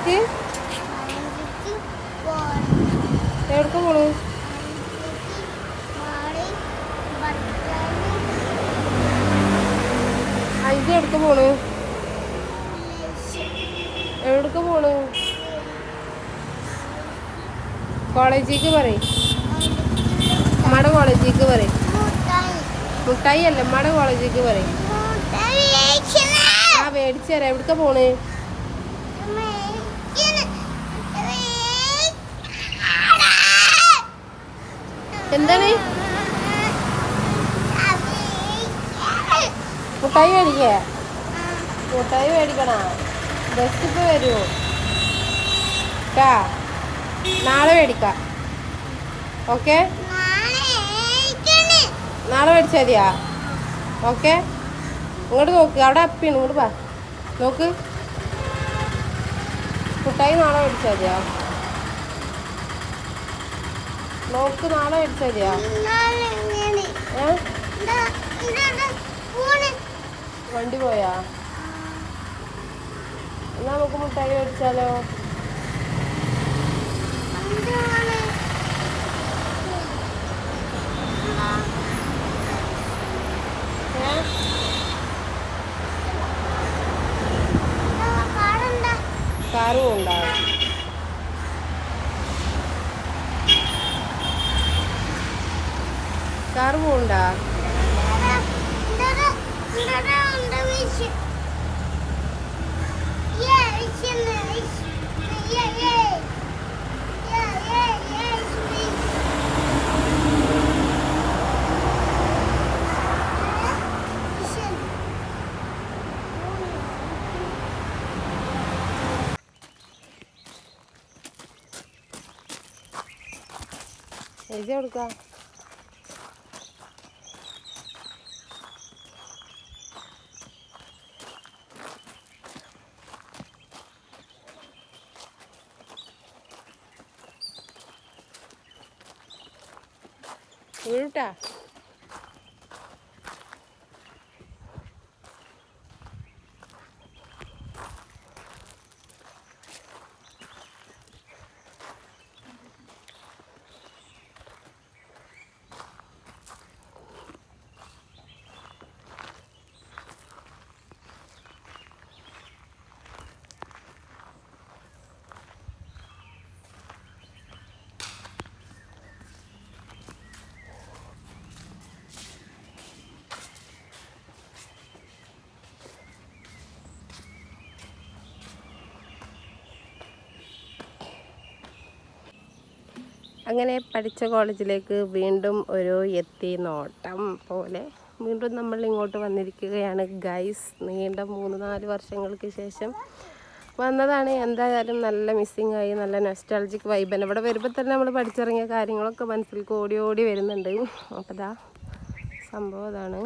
അഞ്ചിക്ക് എവിടേക്ക് പോണു? അഞ്ച് എവിടേക്ക് പോണു? എവിടേക്ക് പോണു? കോളേജിലേക്ക് പറയും. അമ്മയുടെ കോളേജിലേക്ക് പറയും. മുട്ടായി അല്ല, അമ്മയുടെ കോളേജിലേക്ക് പറയും. ആ മേടിച്ചു തരാം. എവിടേക്കാ പോണ്? എന്താണ്? മുട്ടായി മേടിക്കേ? മുട്ടായി മേടിക്കണ? ബസ് ഇപ്പോൾ വരുമോ? നാളെ മേടിക്കാം. ഓക്കെ, നാളെ മേടിച്ചാൽ മതിയാ? ഓക്കെ, ഇങ്ങോട്ട് നോക്ക്. അവിടെ അപ്പിയാണ്, ഇങ്ങോട്ട് വാ. നോക്ക്, മുട്ടായി നാളെ മേടിച്ചാൽ മതിയാ? നോക്ക്, നാളെ മേടിച്ചാൽ മതിയാ? വണ്ടി പോയാ? എന്നാ നമുക്ക് മുട്ടായി മേടിച്ചാലോ? കാറും ഉണ്ടാവും. കാറ് പോണ്ടാ? പൈസ കൊടുക്കാം. വീട്ടാ അങ്ങനെ പഠിച്ച കോളേജിലേക്ക് വീണ്ടും ഒരു എത്തി നോട്ടം പോലെ വീണ്ടും നമ്മൾ ഇങ്ങോട്ട് വന്നിരിക്കുകയാണ് ഗൈസ്. നീണ്ട 3-4 വർഷങ്ങൾക്ക് ശേഷം വന്നതാണ്. എന്തായാലും നല്ല മിസ്സിങ് ആയി, നല്ല നൊസ്റ്റാൾജിക് വൈബ്. ഇവിടെ വരുമ്പോൾ തന്നെ നമ്മൾ പഠിച്ചിറങ്ങിയ കാര്യങ്ങളൊക്കെ മനസ്സിലേക്ക് ഓടി ഓടി വരുന്നുണ്ട്. അപ്പോൾ ഇതാ സംഭവം അതാണ്.